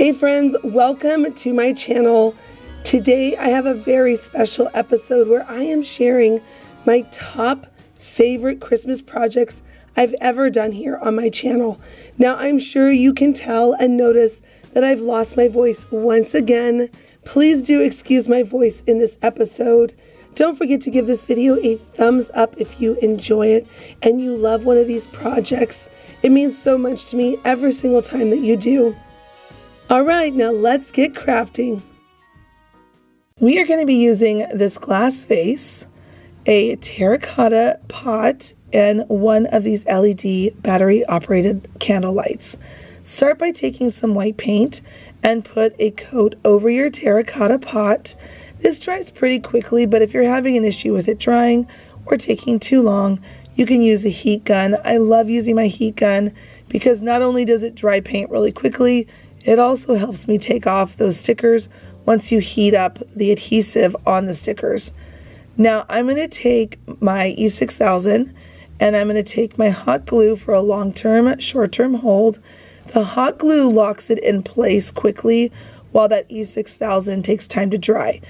Hey friends, welcome to my channel. Today I have a very special episode where I am sharing my top favorite Christmas projects I've ever done here on my channel. Now I'm sure you can tell and notice that I've lost my voice once again. Please do excuse my voice in this episode. Don't forget to give this video a thumbs up if you enjoy it and you love one of these projects. It means so much to me every single time that you do. All right, now let's get crafting. We are going to be using this glass vase, a terracotta pot, and one of these LED battery operated candle lights. Start by taking some white paint and put a coat over your terracotta pot. This dries pretty quickly, but if you're having an issue with it drying or taking too long, you can use a heat gun. I love using my heat gun because not only does it dry paint really quickly, it also helps me take off those stickers once you heat up the adhesive on the stickers. Now I'm going to take my E6000 and I'm going to take my hot glue for a long-term, short-term hold. The hot glue locks it in place quickly while that E6000 takes time to dry.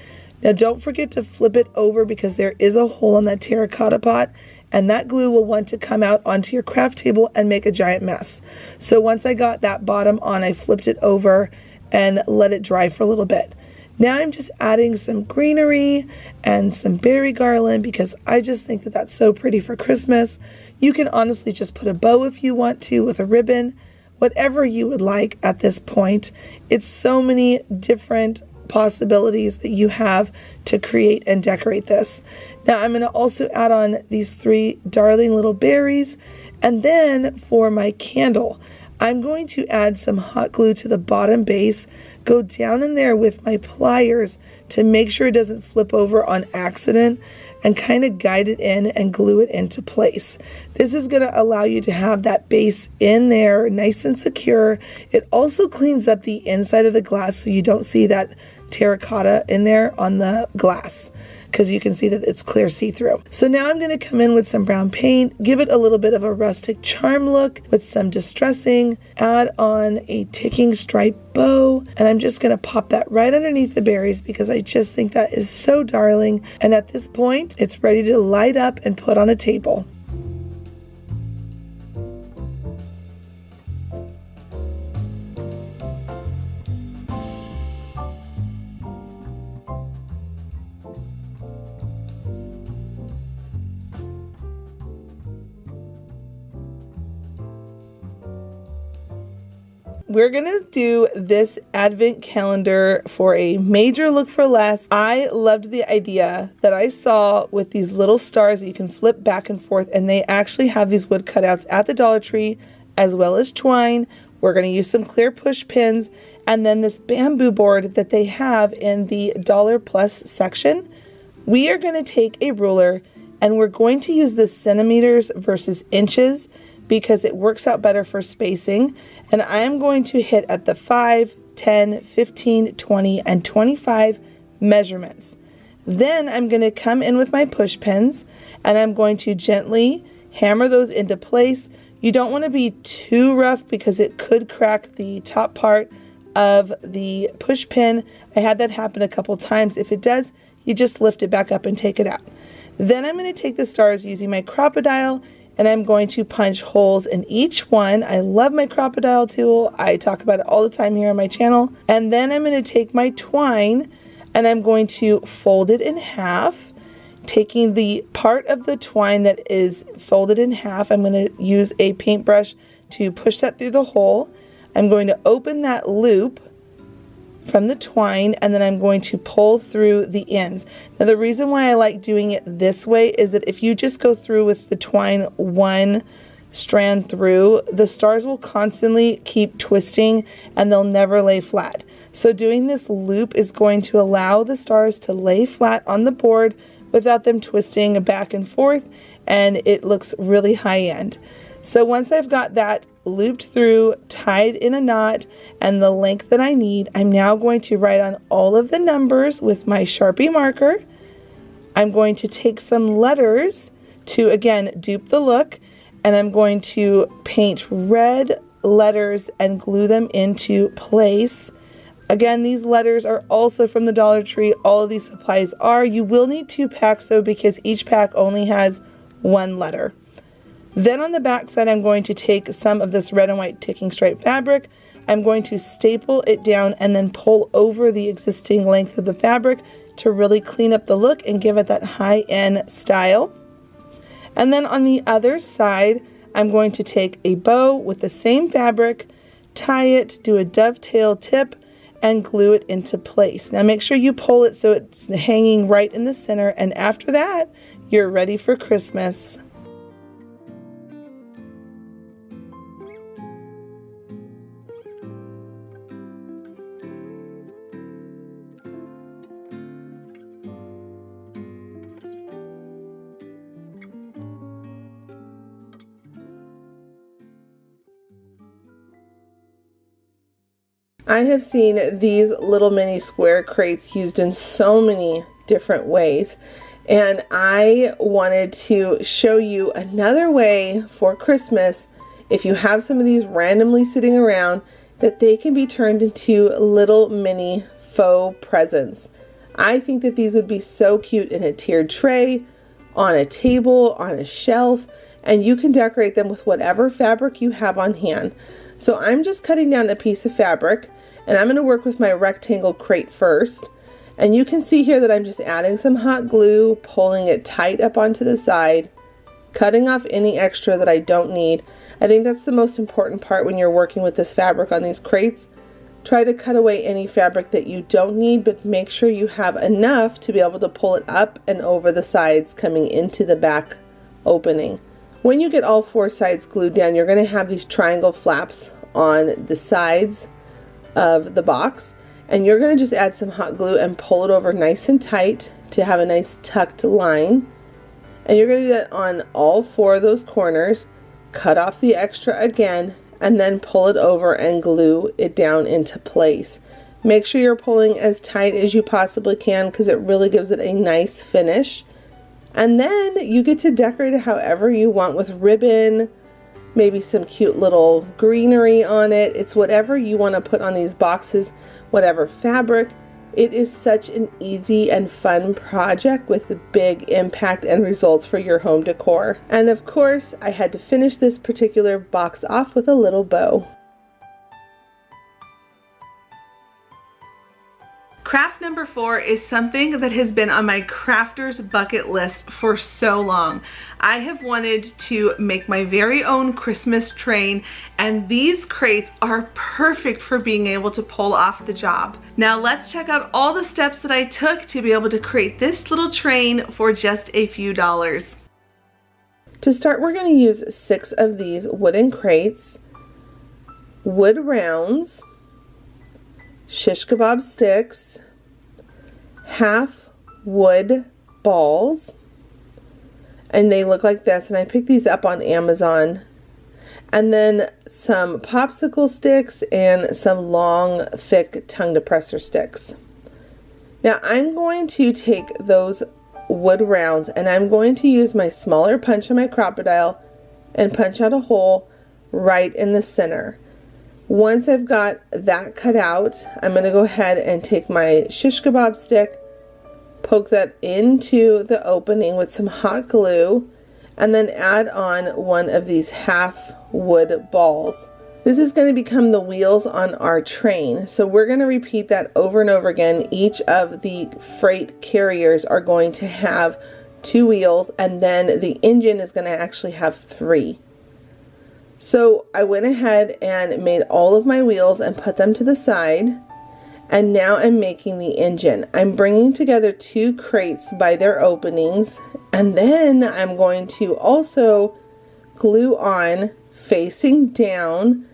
Now don't forget to flip it over because there is a hole on that terracotta pot, and that glue will want to come out onto your craft table and make a giant mess. So once I got that bottom on, I flipped it over and let it dry for a little bit. Now I'm just adding some greenery and some berry garland because I just think that that's so pretty for Christmas. You can honestly just put a bow if you want to with a ribbon, whatever you would like at this point. It's so many different possibilities that you have to create and decorate this. Now I'm going to also add on these three darling little berries, and then for my candle I'm going to add some hot glue to the bottom base, go down in there with my pliers to make sure it doesn't flip over on accident, and kind of guide it in and glue it into place. This is going to allow you to have that base in there nice and secure. It also cleans up the inside of the glass so you don't see that terracotta in there on the glass, because you can see that it's clear see-through. So now I'm going to come in with some brown paint, give it a little bit of a rustic charm look with some distressing, add on a ticking stripe bow, and I'm just going to pop that right underneath the berries because I just think that is so darling. And at this point, it's ready to light up and put on a table. We're going to do this advent calendar for a major look for less. I loved the idea that I saw with these little stars that you can flip back and forth, and they actually have these wood cutouts at the Dollar Tree as well as twine. We're going to use some clear push pins and then this bamboo board that they have in the Dollar Plus section. We are going to take a ruler and we're going to use the centimeters versus inches because it works out better for spacing. And I am going to hit at the 5, 10, 15, 20, and 25 measurements. Then I'm going to come in with my push pins and I'm going to gently hammer those into place. You don't want to be too rough because it could crack the top part of the push pin. I had that happen a couple times. If it does, you just lift it back up and take it out. Then I'm going to take the stars using my crocodile and I'm going to punch holes in each one. I love my crocodile tool. I talk about it all the time here on my channel. And then I'm going to take my twine and I'm going to fold it in half. Taking the part of the twine that is folded in half, I'm going to use a paintbrush to push that through the hole. I'm going to open that loop from the twine and then I'm going to pull through the ends. Now the reason why I like doing it this way is that if you just go through with the twine one strand through, the stars will constantly keep twisting and they'll never lay flat. So doing this loop is going to allow the stars to lay flat on the board without them twisting back and forth, and it looks really high end. So once I've got that looped through, tied in a knot, and the length that I need, I'm now going to write on all of the numbers with my Sharpie marker. I'm going to take some letters to, again, dupe the look, and I'm going to paint red letters and glue them into place. Again, these letters are also from the Dollar Tree. All of these supplies are. You will need 2 packs though, because each pack only has 1 letter. Then on the back side, I'm going to take some of this red and white ticking stripe fabric. I'm going to staple it down and then pull over the existing length of the fabric to really clean up the look and give it that high-end style. And then on the other side, I'm going to take a bow with the same fabric, tie it, do a dovetail tip, and glue it into place. Now make sure you pull it so it's hanging right in the center, and after that, you're ready for Christmas. I have seen these little mini square crates used in so many different ways, and I wanted to show you another way for Christmas, if you have some of these randomly sitting around, that they can be turned into little mini faux presents. I think that these would be so cute in a tiered tray, on a table, on a shelf, and you can decorate them with whatever fabric you have on hand. So I'm just cutting down a piece of fabric, and I'm going to work with my rectangle crate first. And you can see here that I'm just adding some hot glue, pulling it tight up onto the side, cutting off any extra that I don't need. I think that's the most important part when you're working with this fabric on these crates. Try to cut away any fabric that you don't need, but make sure you have enough to be able to pull it up and over the sides coming into the back opening. When you get all 4 sides glued down, you're going to have these triangle flaps on the sides of the box, and you're going to just add some hot glue and pull it over nice and tight to have a nice tucked line. And you're going to do that on all 4 of those corners. Cut off the extra again, and then pull it over and glue it down into place. Make sure you're pulling as tight as you possibly can, because it really gives it a nice finish. And then you get to decorate it however you want, with ribbon, maybe some cute little greenery on it. It's whatever you want to put on these boxes, whatever fabric. It is such an easy and fun project with a big impact and results for your home decor. And of course, I had to finish this particular box off with a little bow. Craft number 4 is something that has been on my crafter's bucket list for so long. I have wanted to make my very own Christmas train, and these crates are perfect for being able to pull off the job. Now let's check out all the steps that I took to be able to create this little train for just a few dollars. To start, we're going to use 6 of these wooden crates, wood rounds, shish kebab sticks, half wood balls, and they look like this, and I picked these up on Amazon, and then some popsicle sticks and some long thick tongue depressor sticks. Now I'm going to take those wood rounds, and I'm going to use my smaller punch on my crocodile and punch out a hole right in the center. Once I've got that cut out, I'm going to go ahead and take my shish kebab stick, poke that into the opening with some hot glue, and then add on one of these half wood balls. This is going to become the wheels on our train. So we're going to repeat that over and over again. Each of the freight carriers are going to have 2 wheels, and then the engine is going to actually have 3. So I went ahead and made all of my wheels and put them to the side, and now I'm making the engine. I'm bringing together 2 crates by their openings, and then I'm going to also glue on, facing down,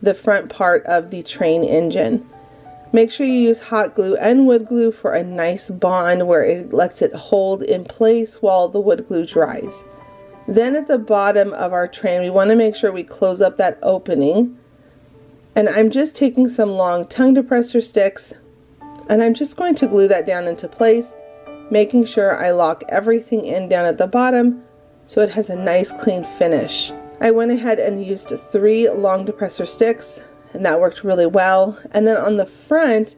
the front part of the train engine. Make sure you use hot glue and wood glue for a nice bond where it lets it hold in place while the wood glue dries. Then at the bottom of our train, we want to make sure we close up that opening. And I'm just taking some long tongue depressor sticks, and I'm just going to glue that down into place, making sure I lock everything in down at the bottom so it has a nice clean finish. I went ahead and used 3 long depressor sticks, and that worked really well. And then on the front,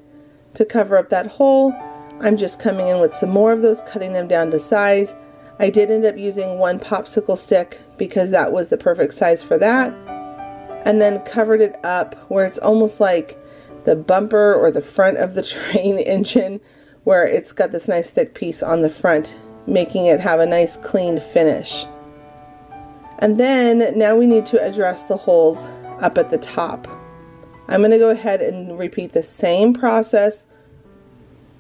To cover up that hole, I'm just coming in with some more of those, cutting them down to size. I did end up using one popsicle stick because that was the perfect size for that. And then covered it up where it's almost like the bumper or the front of the train engine, where it's got this nice thick piece on the front, making it have a nice clean finish. And then now we need to address the holes up at the top. I'm going to go ahead and repeat the same process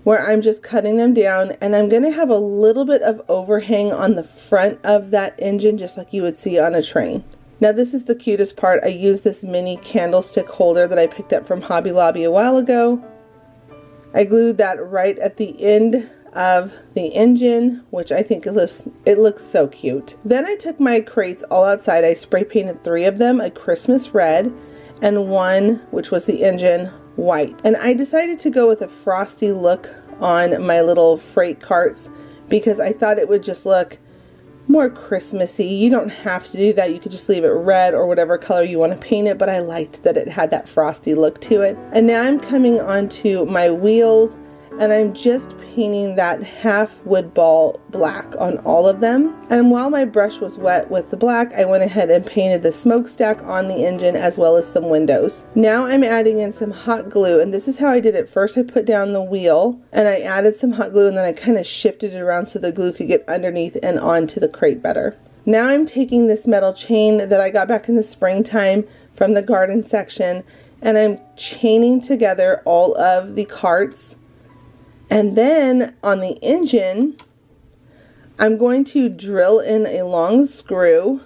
where I'm just cutting them down, and I'm going to have a little bit of overhang on the front of that engine, just like you would see on a train. Now this is the cutest part. I used this mini candlestick holder that I picked up from Hobby Lobby a while ago. I glued that right at the end of the engine, which I think it looks so cute. Then I took my crates all outside. I spray painted 3 of them a Christmas red and one, which was the engine, white. And I decided to go with a frosty look on my little freight carts because I thought it would just look more Christmassy. You don't have to do that. You could just leave it red or whatever color you want to paint it, but I liked that it had that frosty look to it. And now I'm coming onto my wheels, and I'm just painting that half wood ball black on all of them. And while my brush was wet with the black, I went ahead and painted the smokestack on the engine as well as some windows. Now I'm adding in some hot glue, and this is how I did it. First I put down the wheel and I added some hot glue, and then I kind of shifted it around so the glue could get underneath and onto the crate better. Now I'm taking this metal chain that I got back in the springtime from the garden section, and I'm chaining together all of the carts. And then on the engine, I'm going to drill in a long screw,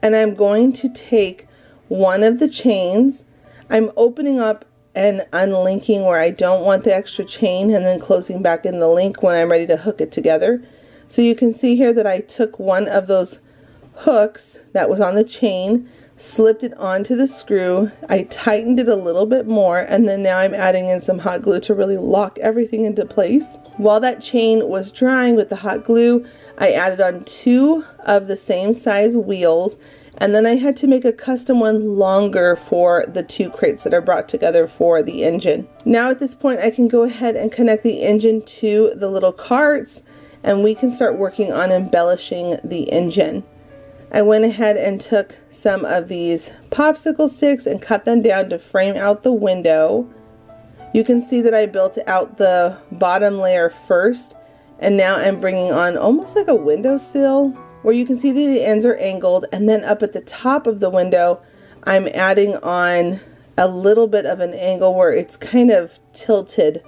and I'm going to take one of the chains. I'm opening up and unlinking where I don't want the extra chain, and then closing back in the link when I'm ready to hook it together. So you can see here that I took one of those hooks that was on the chain, slipped it onto the screw, I tightened it a little bit more, and then now I'm adding in some hot glue to really lock everything into place. While that chain was drying with the hot glue, I added on 2 of the same size wheels, and then I had to make a custom one longer for the 2 crates that are brought together for the engine. Now at this point I can go ahead and connect the engine to the little carts, and we can start working on embellishing the engine. I went ahead and took some of these popsicle sticks and cut them down to frame out the window. You can see that I built out the bottom layer first, and now I'm bringing on almost like a windowsill where you can see that the ends are angled, and then up at the top of the window I'm adding on a little bit of an angle where it's kind of tilted,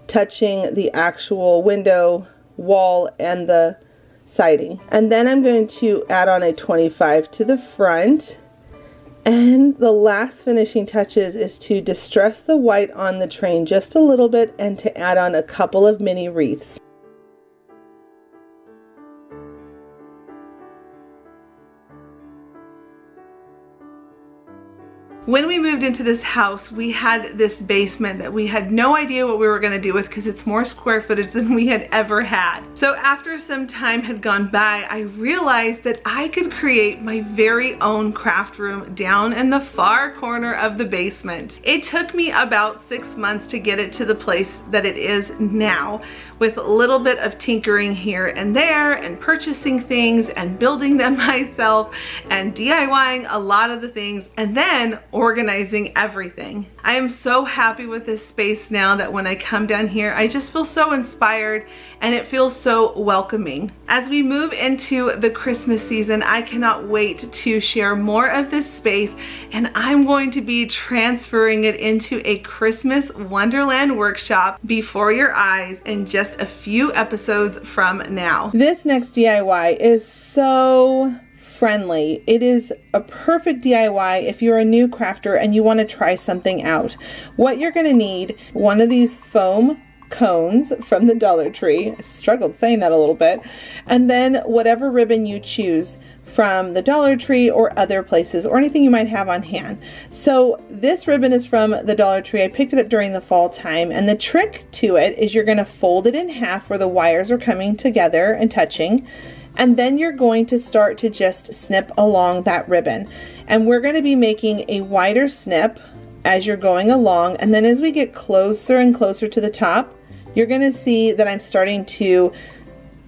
touching the actual window wall and the siding. And then I'm going to add on a 25 to the front, and the last finishing touches is to distress the white on the train just a little bit and to add on a couple of mini wreaths. When we moved into this house, we had this basement that we had no idea what we were going to do with because it's more square footage than we had ever had. So after some time had gone by, I realized that I could create my very own craft room down in the far corner of the basement. It took me about 6 months to get it to the place that it is now, with a little bit of tinkering here and there and purchasing things and building them myself and DIYing a lot of the things and then organizing everything. I am so happy with this space now that when I come down here, I just feel so inspired and it feels so welcoming. As we move into the Christmas season, I cannot wait to share more of this space, and I'm going to be transferring it into a Christmas Wonderland workshop before your eyes in just a few episodes from now. This next DIY is so friendly. It is a perfect DIY if you're a new crafter and you want to try something out. What you're going to need, one of these foam cones from the Dollar Tree. I struggled saying that a little bit. And then whatever ribbon you choose from the Dollar Tree or other places, or anything you might have on hand. So this ribbon is from the Dollar Tree. I picked it up during the fall time, and the trick to it is you're going to fold it in half where the wires are coming together and touching, and then you're going to start to just snip along that ribbon. And we're going to be making a wider snip as you're going along, and then as we get closer and closer to the top, you're going to see that I'm starting to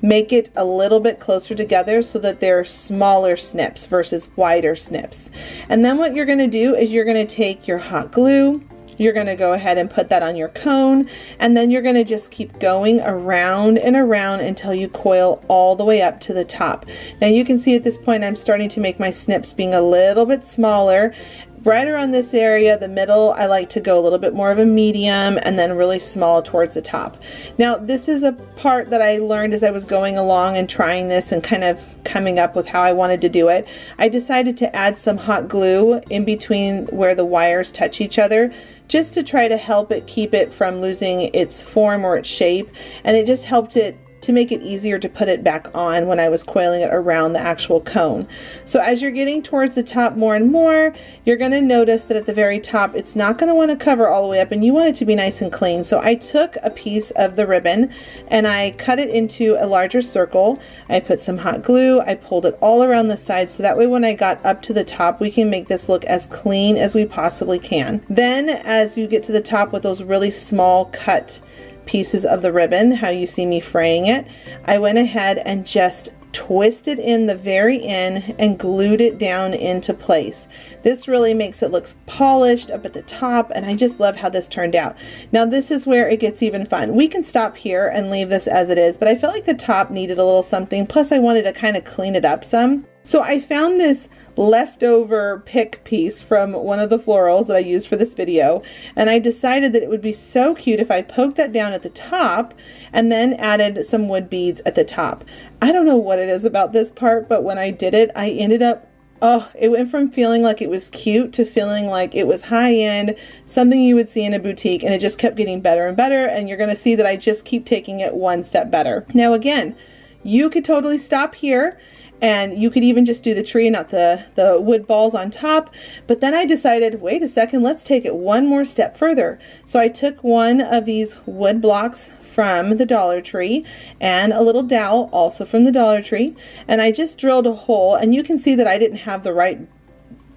make it a little bit closer together so that they're smaller snips versus wider snips. And then what you're going to do is you're going to take your hot glue, you're going to go ahead and put that on your cone, and then you're going to just keep going around and around until you coil all the way up to the top. Now you can see at this point I'm starting to make my snips being a little bit smaller. Right around this area, the middle, I like to go a little bit more of a medium and then really small towards the top. Now this is a part that I learned as I was going along and trying this and kind of coming up with how I wanted to do it. I decided to add some hot glue in between where the wires touch each other, just to try to help it keep it from losing its form or its shape, and it just helped it to make it easier to put it back on when I was coiling it around the actual cone. So as you're getting towards the top more and more, you're going to notice that at the very top it's not going to want to cover all the way up, and you want it to be nice and clean. So I took a piece of the ribbon and I cut it into a larger circle. I put some hot glue, I pulled it all around the side so that way when I got up to the top we can make this look as clean as we possibly can. Then as you get to the top with those really small cut pieces of the ribbon, how you see me fraying it, I went ahead and just twisted in the very end and glued it down into place. This really makes it look polished up at the top, and I just love how this turned out. Now this is where it gets even fun. We can stop here and leave this as it is, but I felt like the top needed a little something, plus I wanted to kind of clean it up some. So I found this leftover pick piece from one of the florals that I used for this video, and I decided that it would be so cute if I poked that down at the top and then added some wood beads at the top. I don't know what it is about this part, but when I did it, I ended up, oh, it went from feeling like it was cute to feeling like it was high-end, something you would see in a boutique, and it just kept getting better and better, and you're going to see that I just keep taking it one step better. Now again, you could totally stop here, and you could even just do the tree, not the wood balls on top. But then I decided, wait a second, let's take it one more step further. So I took one of these wood blocks from the Dollar Tree and a little dowel also from the Dollar Tree, and I just drilled a hole, and you can see that I didn't have the right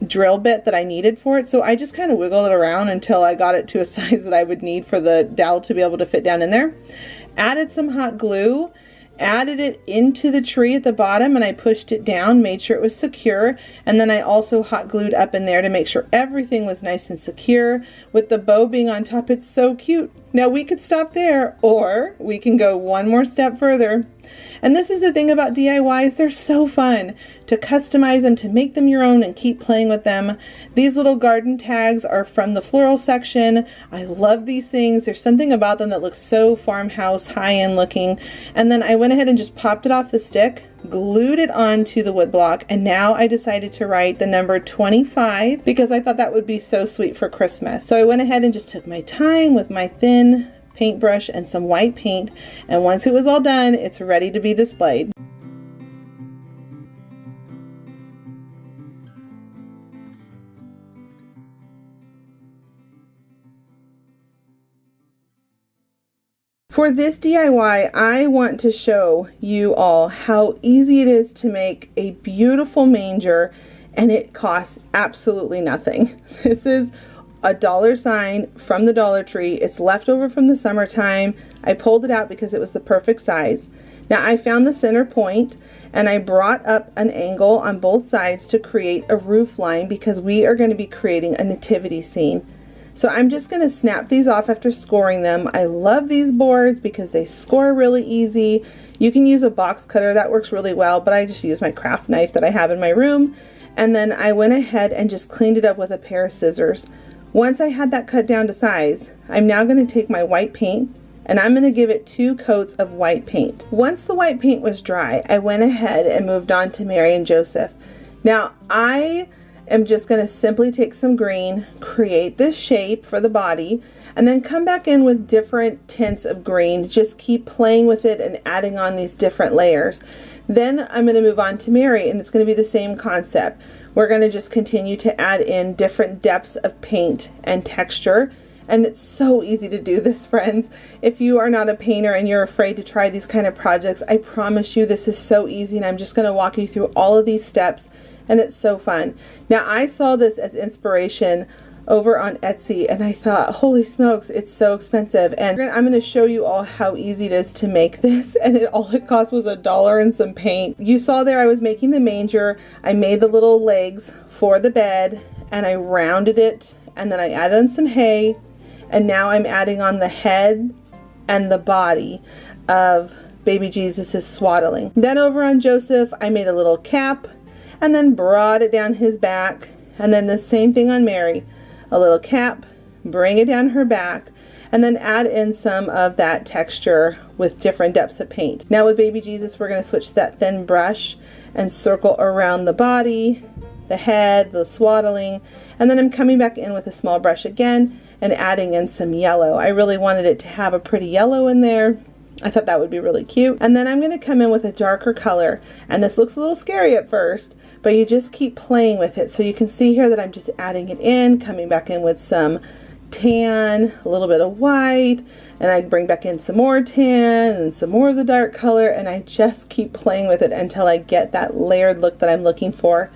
drill bit that I needed for it, so I just kind of wiggled it around until I got it to a size that I would need for the dowel to be able to fit down in there. Added some hot glue, added it into the tree at the bottom, and I pushed it down, made sure it was secure, and then I also hot glued up in there to make sure everything was nice and secure. With the bow being on top, it's so cute. Now we could stop there, or we can go one more step further. And this is the thing about DIYs, they're so fun to customize them, to make them your own and keep playing with them. These little garden tags are from the floral section. I love these things. There's something about them that looks so farmhouse, high-end looking. And then I went ahead and just popped it off the stick, glued it onto the wood block, and now I decided to write the number 25 because I thought that would be so sweet for Christmas. So I went ahead and just took my time with my thin paintbrush and some white paint, and once it was all done, it's ready to be displayed. For this DIY, I want to show you all how easy it is to make a beautiful manger, and it costs absolutely nothing. This is a $sign from the Dollar Tree. It's leftover from the summertime. I pulled it out because it was the perfect size. Now I found the center point, and I brought up an angle on both sides to create a roof line because we are going to be creating a nativity scene. So I'm just going to snap these off after scoring them. I love these boards because they score really easy. You can use a box cutter, that works really well, but I just use my craft knife that I have in my room. And then I went ahead and just cleaned it up with a pair of scissors. Once I had that cut down to size, I'm now going to take my white paint and I'm going to give it 2 coats of white paint. Once the white paint was dry, I went ahead and moved on to Mary and Joseph. Now I am just going to simply take some green, create this shape for the body, and then come back in with different tints of green. Just keep playing with it and adding on these different layers. Then I'm going to move on to Mary, and it's going to be the same concept. We're going to just continue to add in different depths of paint and texture. And it's so easy to do this, friends. If you are not a painter and you're afraid to try these kind of projects, I promise you this is so easy, and I'm just going to walk you through all of these steps, and it's so fun. Now I saw this as inspiration over on Etsy, and I thought, holy smokes, it's so expensive. And I'm going to show you all how easy it is to make this, and all it cost was $1 and some paint. You saw there I was making the manger. I made the little legs for the bed, and I rounded it, and then I added on some hay, and now I'm adding on the head and the body of baby Jesus' swaddling. Then over on Joseph, I made a little cap and then brought it down his back, and then the same thing on Mary. A little cap, bring it down her back, and then add in some of that texture with different depths of paint. Now with baby Jesus, we're going to switch to that thin brush and circle around the body, the head, the swaddling, and then I'm coming back in with a small brush again and adding in some yellow. I really wanted it to have a pretty yellow in there. I thought that would be really cute. And then I'm going to come in with a darker color, and this looks a little scary at first, but you just keep playing with it. So you can see here that I'm just adding it in, coming back in with some tan, a little bit of white, and I bring back in some more tan and some more of the dark color, and I just keep playing with it until I get that layered look that I'm looking for.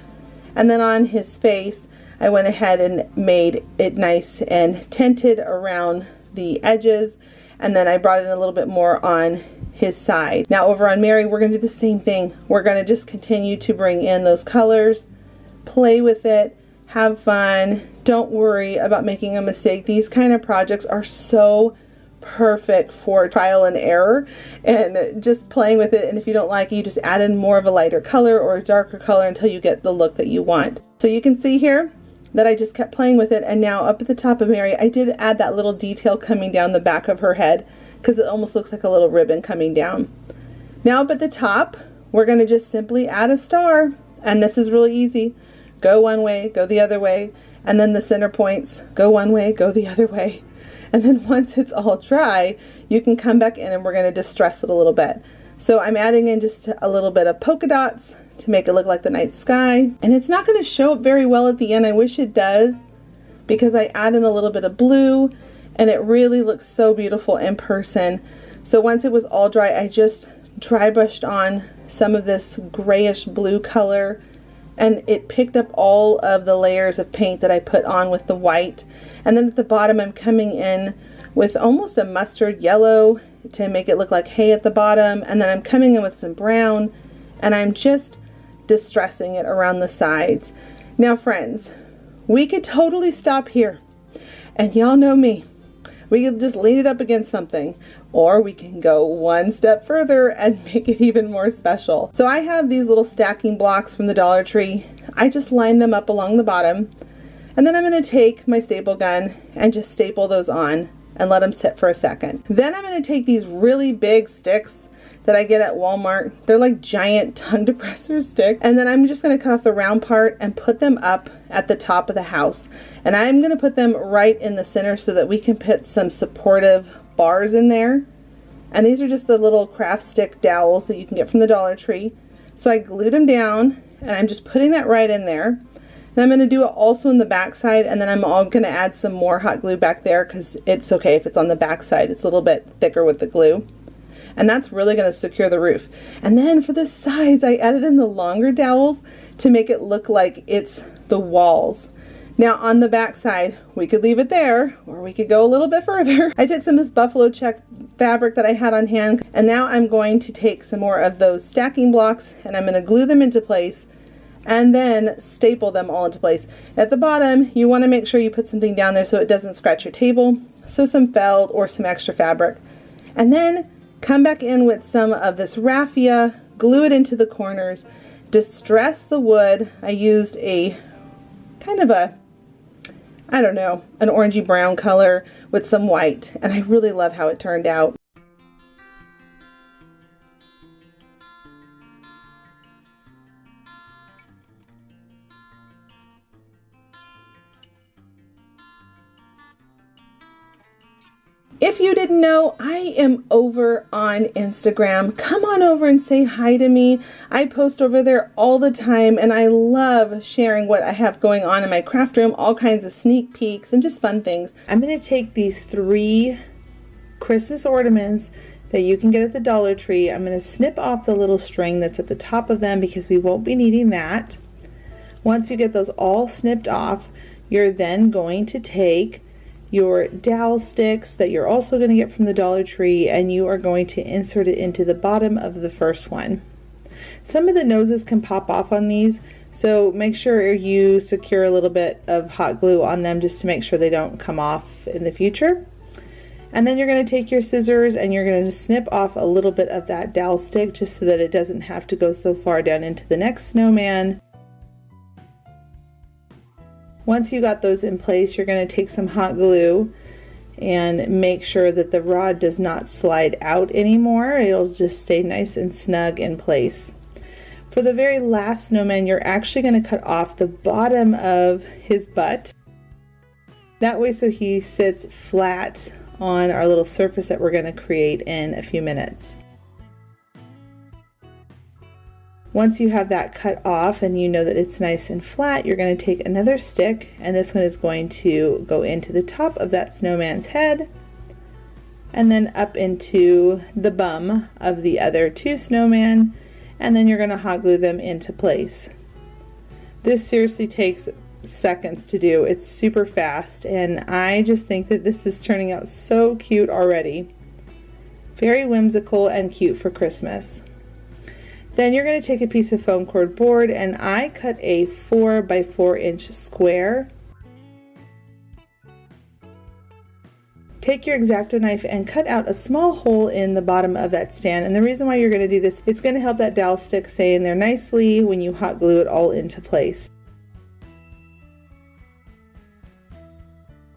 And then on his face, I went ahead and made it nice and tinted around the edges, and then I brought in a little bit more on his side. Now over on Mary, we're going to do the same thing. We're going to just continue to bring in those colors, play with it, have fun. Don't worry about making a mistake. These kind of projects are so perfect for trial and error and just playing with it, and if you don't like it, you just add in more of a lighter color or a darker color until you get the look that you want. So you can see here that I just kept playing with it, and now up at the top of Mary, I did add that little detail coming down the back of her head because it almost looks like a little ribbon coming down. Now up at the top, we're going to just simply add a star, and this is really easy. Go one way, go the other way, and then the center points, go one way, go the other way. And then once it's all dry, you can come back in and we're going to distress it a little bit. So I'm adding in just a little bit of polka dots to make it look like the night sky. And it's not going to show up very well at the end. I wish it does, because I add in a little bit of blue and it really looks so beautiful in person. So once it was all dry, I just dry brushed on some of this grayish blue color, and it picked up all of the layers of paint that I put on with the white. And then at the bottom, I'm coming in with almost a mustard yellow to make it look like hay at the bottom, and then I'm coming in with some brown, and I'm just distressing it around the sides. Now friends, we could totally stop here, and y'all know me, we could just lean it up against something, or we can go one step further and make it even more special. So I have these little stacking blocks from the Dollar Tree. I just line them up along the bottom, and then I'm going to take my staple gun and just staple those on and let them sit for a second. Then I'm going to take these really big sticks that I get at Walmart. They're like giant tongue depressor sticks. And then I'm just going to cut off the round part and put them up at the top of the house. And I'm going to put them right in the center so that we can put some supportive bars in there. And these are just the little craft stick dowels that you can get from the Dollar Tree. So I glued them down, and I'm just putting that right in there. And I'm going to do it also in the back side, and then I'm all going to add some more hot glue back there because it's okay if it's on the back side. It's a little bit thicker with the glue. And that's really going to secure the roof. And then for the sides, I added in the longer dowels to make it look like it's the walls. Now on the back side, we could leave it there, or we could go a little bit further. I took some of this buffalo check fabric that I had on hand, and now I'm going to take some more of those stacking blocks, and I'm going to glue them into place and then staple them all into place. At the bottom, you want to make sure you put something down there so it doesn't scratch your table. So some felt or some extra fabric. And then come back in with some of this raffia, glue it into the corners, distress the wood. I used a kind of a, I don't know, an orangey brown color with some white, and I really love how it turned out. If you didn't know, I am over on Instagram. Come on over and say hi to me. I post over there all the time, and I love sharing what I have going on in my craft room, all kinds of sneak peeks and just fun things. I'm going to take these 3 Christmas ornaments that you can get at the Dollar Tree. I'm going to snip off the little string that's at the top of them because we won't be needing that. Once you get those all snipped off, You're then going to take your dowel sticks that you're also going to get from the Dollar Tree, and you are going to insert it into the bottom of the first one. Some of the noses can pop off on these, so make sure you secure a little bit of hot glue on them just to make sure they don't come off in the future. And then you're going to take your scissors and you're going to snip off a little bit of that dowel stick just so that it doesn't have to go so far down into the next snowman. Once you got those in place, you're going to take some hot glue and make sure that the rod does not slide out anymore. It'll just stay nice and snug in place. For the very last snowman, you're actually going to cut off the bottom of his butt. That way so he sits flat on our little surface that we're going to create in a few minutes. Once you have that cut off and you know that it's nice and flat, you're going to take another stick, and this one is going to go into the top of that snowman's head and then up into the bum of the other two snowmen, and then you're going to hot glue them into place. This seriously takes seconds to do. It's super fast, and I just think that this is turning out so cute already. Very whimsical and cute for Christmas. Then you're going to take a piece of foam core board, and I cut a 4 by 4 inch square. Take your X-Acto knife and cut out a small hole in the bottom of that stand, and the reason why you're going to do this, it's going to help that dowel stick stay in there nicely when you hot glue it all into place.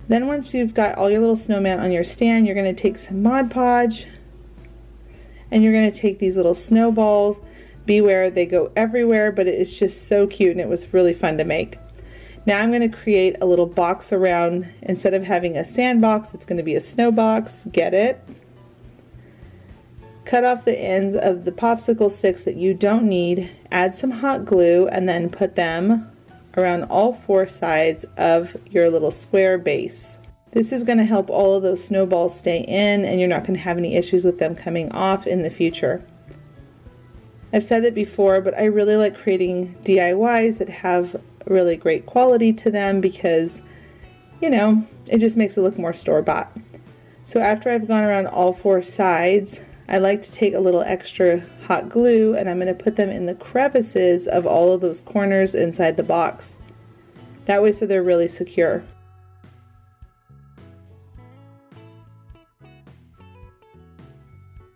Then once you've got all your little snowman on your stand, you're going to take some Mod Podge and you're going to take these little snowballs. Beware, they go everywhere, but it is just so cute and it was really fun to make. Now I'm going to create a little box around. Instead of having a sandbox, it's going to be a snow box. Get it? Cut off the ends of the popsicle sticks that you don't need, add some hot glue, and then put them around all 4 sides of your little square base. This is going to help all of those snowballs stay in, and you're not going to have any issues with them coming off in the future. I've said it before, but I really like creating DIYs that have really great quality to them because, you know, it just makes it look more store-bought. So after I've gone around all 4 sides, I like to take a little extra hot glue and I'm going to put them in the crevices of all of those corners inside the box. That way so they're really secure.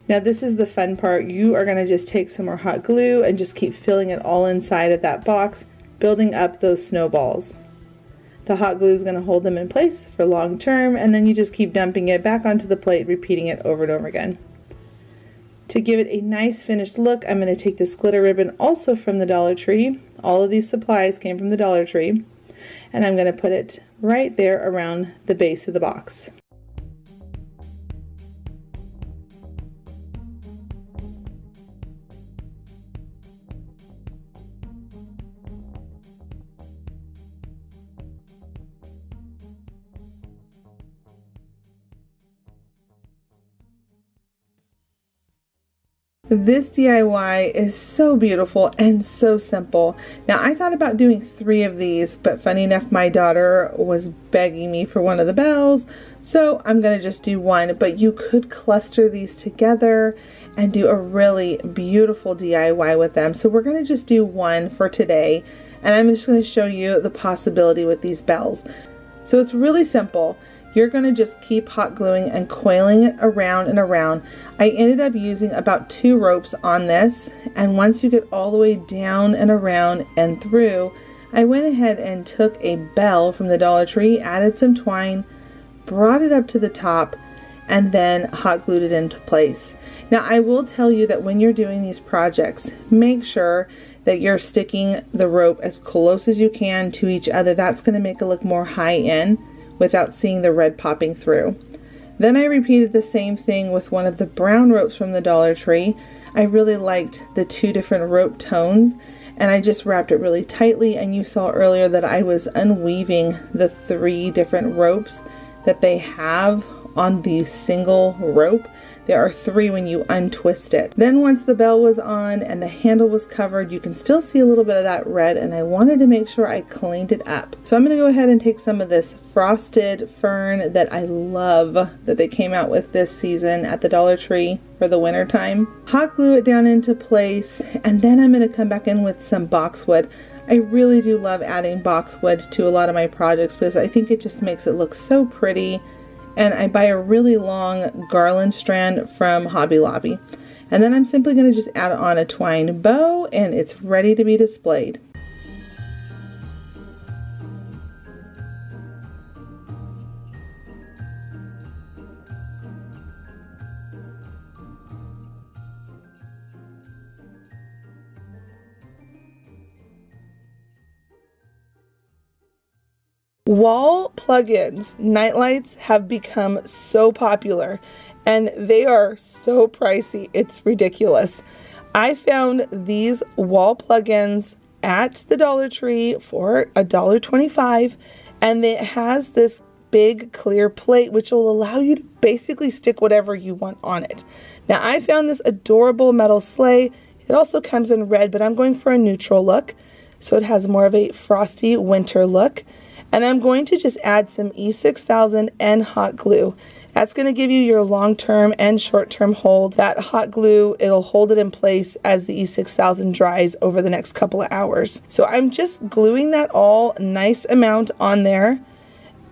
Now this is the fun part. You are going to just take some more hot glue and just keep filling it all inside of that box, building up those snowballs. The hot glue is going to hold them in place for long term, and then you just keep dumping it back onto the plate, repeating it over and over again. To give it a nice finished look, I'm going to take this glitter ribbon also from the Dollar Tree. All of these supplies came from the Dollar Tree, and I'm going to put it right there around the base of the box. This DIY is so beautiful and so simple. Now I thought about doing 3 of these, but funny enough, my daughter was begging me for one of the bells, so I'm gonna just do 1, but you could cluster these together and do a really beautiful DIY with them. So we're gonna just do 1 for today, and I'm just gonna show you the possibility with these bells. So it's really simple. You're going to just keep hot gluing and coiling it around and around. I ended up using about 2 ropes on this, and once you get all the way down and around and through, I went ahead and took a bell from the Dollar Tree, added some twine, brought it up to the top, and then hot glued it into place. Now I will tell you that when you're doing these projects, make sure that you're sticking the rope as close as you can to each other. That's going to make it look more high end without seeing the red popping through. Then I repeated the same thing with one of the brown ropes from the Dollar Tree. I really liked the 2 different rope tones, and I just wrapped it really tightly, and you saw earlier that I was unweaving the 3 different ropes that they have on the single rope. There are 3 when you untwist it. Then once the bell was on and the handle was covered, you can still see a little bit of that red, and I wanted to make sure I cleaned it up. So I'm going to go ahead and take some of this frosted fern that I love that they came out with this season at the Dollar Tree for the winter time. Hot glue it down into place, and then I'm going to come back in with some boxwood. I really do love adding boxwood to a lot of my projects because I think it just makes it look so pretty. And I buy a really long garland strand from Hobby Lobby. And then I'm simply going to just add on a twine bow, and it's ready to be displayed. Wall plugins, nightlights, have become so popular, and they are so pricey. It's ridiculous. I found these wall plugins at the Dollar Tree for $1.25, and it has this big clear plate which will allow you to basically stick whatever you want on it. Now I found this adorable metal sleigh. It also comes in red, but I'm going for a neutral look, so it has more of a frosty winter look. And I'm going to just add some E6000 and hot glue. That's going to give you your long-term and short-term hold. That hot glue, it'll hold it in place as the E6000 dries over the next couple of hours. So I'm just gluing that all nice amount on there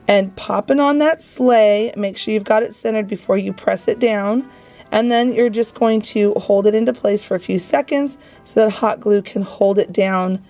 and popping on that sleigh. Make sure you've got it centered before you press it down. And then you're just going to hold it into place for a few seconds so that hot glue can hold it down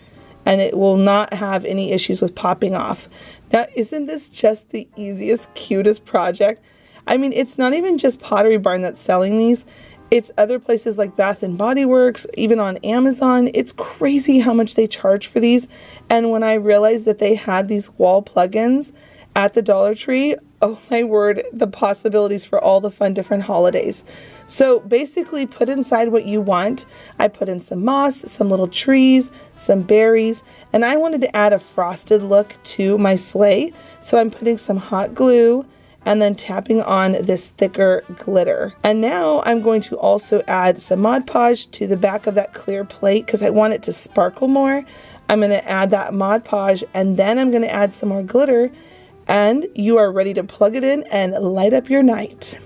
and it will not have any issues with popping off. Now, isn't this just the easiest, cutest project? I mean, it's not even just Pottery Barn that's selling these. It's other places like Bath and Body Works, even on Amazon. It's crazy how much they charge for these. And when I realized that they had these wall plugins at the Dollar Tree, oh my word, the possibilities for all the fun different holidays. So basically put inside what you want. I put in some moss, some little trees, some berries, and I wanted to add a frosted look to my sleigh. So I'm putting some hot glue and then tapping on this thicker glitter. And now I'm going to also add some Mod Podge to the back of that clear plate because I want it to sparkle more. I'm going to add that Mod Podge, and then I'm going to add some more glitter, and you are ready to plug it in and light up your night.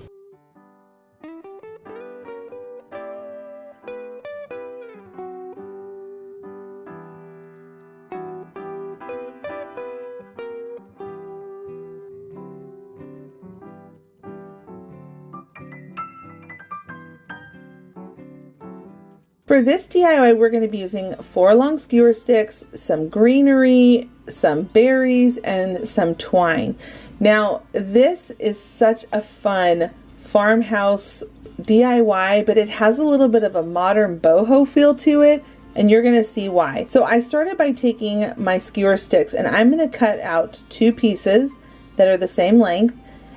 For this DIY, we're going to be using 4 long skewer sticks, some greenery, some berries, and some twine. Now, this is such a fun farmhouse DIY, but it has a little bit of a modern boho feel to it, and you're going to see why. So I started by taking my skewer sticks, and I'm going to cut out 2 pieces that are the same length.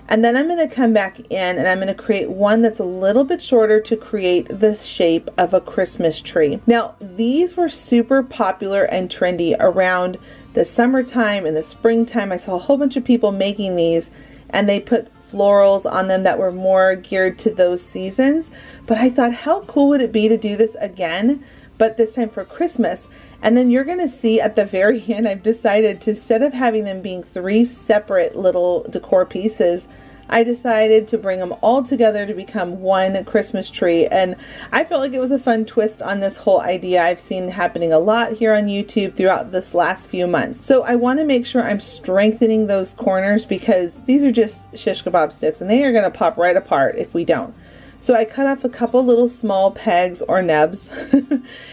And then I'm going to come back in and I'm going to create one that's a little bit shorter to create the shape of a Christmas tree. Now, these were super popular and trendy around the summertime and the springtime. I saw a whole bunch of people making these, and they put florals on them that were more geared to those seasons. But I thought, how cool would it be to do this again, but this time for Christmas? And then you're going to see at the very end, I've decided to, instead of having them being 3 separate little decor pieces, I decided to bring them all together to become one Christmas tree. And I felt like it was a fun twist on this whole idea I've seen happening a lot here on YouTube throughout this last few months. So I want to make sure I'm strengthening those corners because these are just shish kebab sticks and they are going to pop right apart if we don't. So I cut off a couple little small pegs or nubs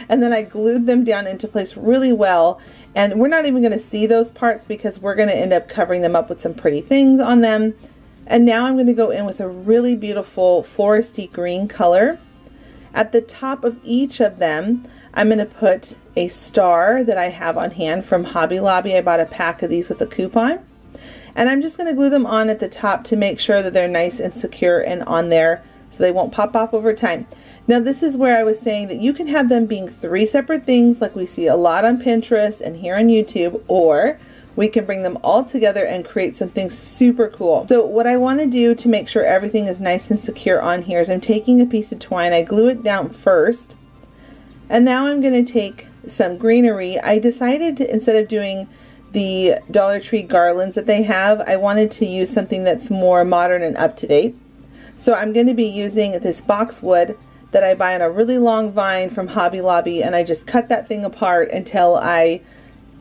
and then I glued them down into place really well. And we're not even going to see those parts because we're going to end up covering them up with some pretty things on them. And now I'm going to go in with a really beautiful foresty green color. At the top of each of them, I'm going to put a star that I have on hand from Hobby Lobby. I bought a pack of these with a coupon. And I'm just going to glue them on at the top to make sure that they're nice and secure and on there so they won't pop off over time. Now this is where I was saying that you can have them being 3 separate things like we see a lot on Pinterest and here on YouTube, or we can bring them all together and create something super cool. So what I want to do to make sure everything is nice and secure on here is I'm taking a piece of twine, I glue it down first, and now I'm going to take some greenery. I decided to, instead of doing the Dollar Tree garlands that they have, I wanted to use something that's more modern and up to date. So I'm going to be using this boxwood that I buy on a really long vine from Hobby Lobby, and I just cut that thing apart until I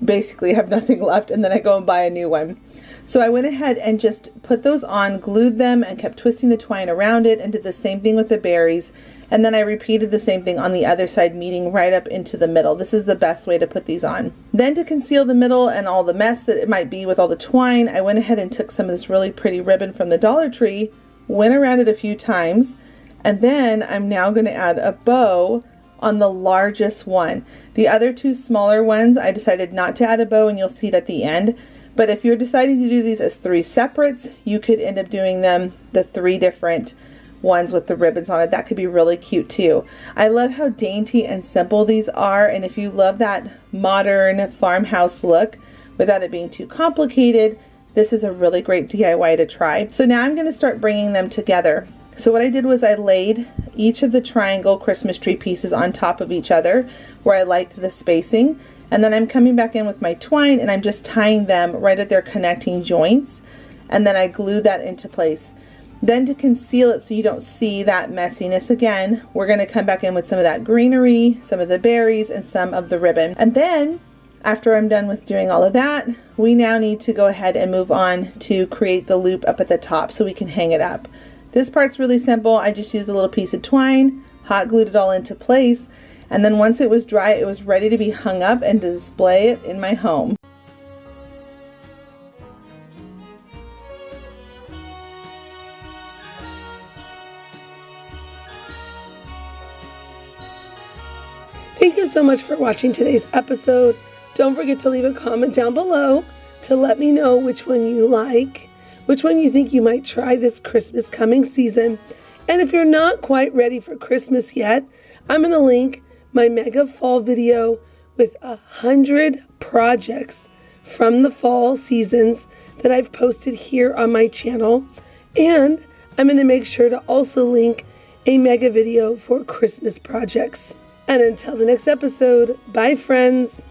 basically have nothing left, and then I go and buy a new one. So I went ahead and just put those on, glued them, and kept twisting the twine around it, and did the same thing with the berries. And then I repeated the same thing on the other side, meeting right up into the middle. This is the best way to put these on. Then to conceal the middle and all the mess that it might be with all the twine, I went ahead and took some of this really pretty ribbon from the Dollar Tree, went around it a few times, and then I'm now going to add a bow on the largest one. The other two smaller ones, I decided not to add a bow, and you'll see it at the end. But if you're deciding to do these as 3 separates, you could end up doing them the 3 different ones with the ribbons on it. That could be really cute too. I love how dainty and simple these are, and if you love that modern farmhouse look without it being too complicated, this is a really great DIY to try. So now I'm going to start bringing them together. So what I did was I laid each of the triangle Christmas tree pieces on top of each other where I liked the spacing, and then I'm coming back in with my twine and I'm just tying them right at their connecting joints, and then I glue that into place. Then to conceal it so you don't see that messiness again, we're going to come back in with some of that greenery, some of the berries, and some of the ribbon. And then after I'm done with doing all of that, we now need to go ahead and move on to create the loop up at the top so we can hang it up. This part's really simple. I just used a little piece of twine, hot glued it all into place, and then once it was dry, it was ready to be hung up and to display it in my home. Thank you so much for watching today's episode. Don't forget to leave a comment down below to let me know which one you like, which one you think you might try this Christmas coming season. And if you're not quite ready for Christmas yet, I'm going to link my mega fall video with 100 projects from the fall seasons that I've posted here on my channel. And I'm going to make sure to also link a mega video for Christmas projects. And until the next episode, bye friends.